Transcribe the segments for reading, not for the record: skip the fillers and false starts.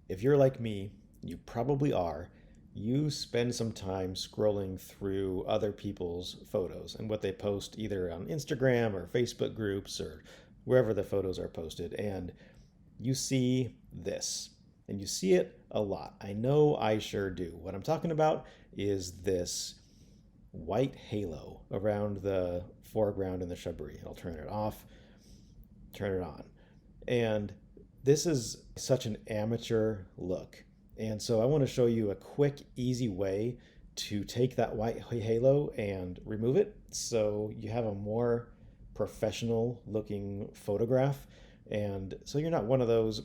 If you're like me, you probably are, you spend some time scrolling through other people's photos and what they post either on Instagram or Facebook groups or wherever the photos are posted. And you see this, and you see it a lot. I know I sure do. What I'm talking about is this white halo around the foreground in the shrubbery. I'll turn it off, turn it on. And this is such an amateur look. And so I want to show you a quick, easy way to take that white halo and remove it so you have a more professional looking photograph. And so you're not one of those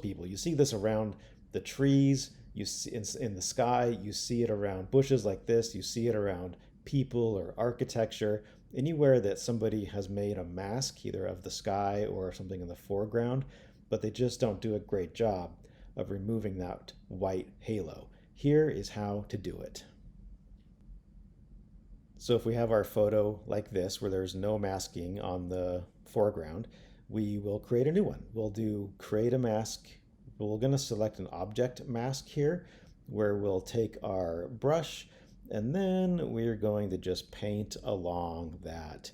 people. You see this around the trees, you see in the sky, you see it around bushes like this, you see it around people or architecture, anywhere that somebody has made a mask either of the sky or something in the foreground, but they just don't do a great job of removing that white halo. Here is how to do it. So if we have our photo like this, where there's no masking on the foreground, we will create a new one. We'll do create a mask. We're going to select an object mask here, where we'll take our brush and then we're going to just paint along that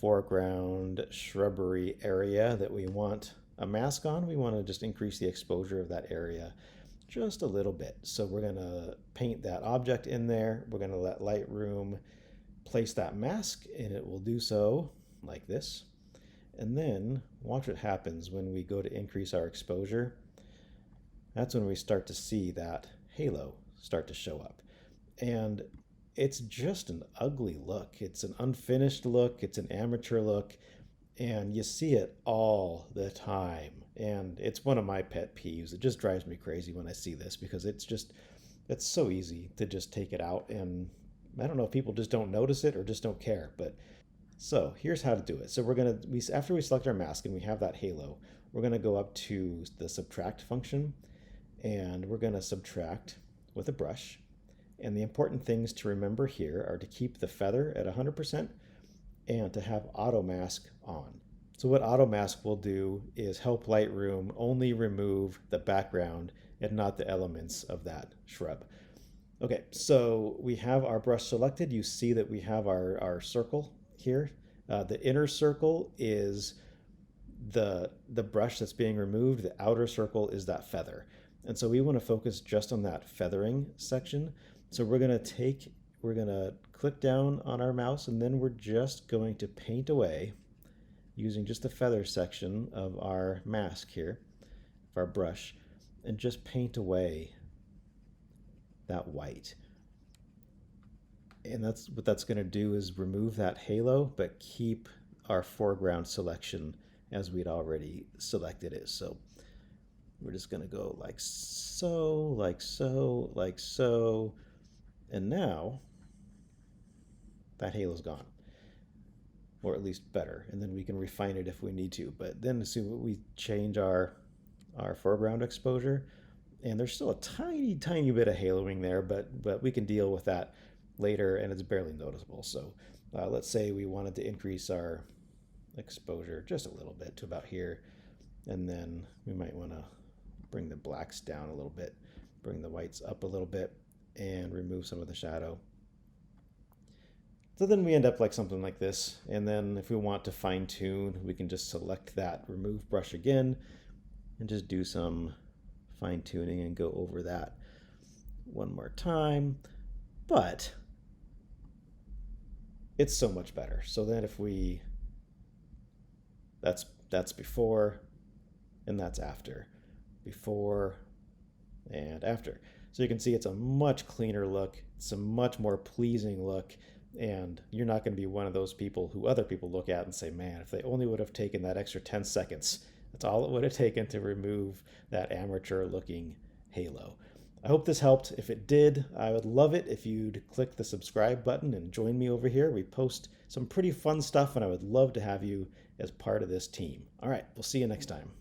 foreground shrubbery area that we want a mask on. We want to just increase the exposure of that area just a little bit. So we're going to paint that object in there. We're going to let Lightroom place that mask, and it will do so like this. And then watch what happens when we go to increase our exposure. That's when we start to see that halo start to show up. And it's just an ugly look. It's an unfinished look. It's an amateur look. And you see it all the time. And it's one of my pet peeves. It just drives me crazy when I see this because it's so easy to just take it out. And I don't know if people just don't notice it or just don't care. But so here's how to do it. So after we select our mask and we have that halo, we're gonna go up to the subtract function and we're gonna subtract with a brush. And the important things to remember here are to keep the feather at 100% and to have auto mask on. So what auto mask will do is help Lightroom only remove the background and not the elements of that shrub. Okay, so we have our brush selected. You see that we have our circle here. The inner circle is the brush that's being removed. The outer circle is that feather. And so we want to focus just on that feathering section. So we're going to click down on our mouse and then we're just going to paint away using just the feather section of our mask here, of our brush, and just paint away that white. And that's what that's going to do is remove that halo, but keep our foreground selection as we'd already selected it. So we're just going to go like so, like so, like so. And now that halo's gone, or at least better. And then we can refine it if we need to. But then as soon as we change our foreground exposure, and there's still a tiny, tiny bit of haloing there, but we can deal with that later, and it's barely noticeable. So let's say we wanted to increase our exposure just a little bit to about here, and then we might want to bring the blacks down a little bit, bring the whites up a little bit, and remove some of the shadow. So then we end up like something like this. And then if we want to fine tune, we can just select that remove brush again and just do some fine tuning and go over that one more time. But it's so much better. So then if we, that's before and that's after, before and after. So you can see it's a much cleaner look. It's a much more pleasing look. And you're not going to be one of those people who other people look at and say, man, if they only would have taken that extra 10 seconds, that's all it would have taken to remove that amateur looking halo. I hope this helped. If it did, I would love it if you'd click the subscribe button and join me over here. We post some pretty fun stuff and I would love to have you as part of this team. All right, we'll see you next time.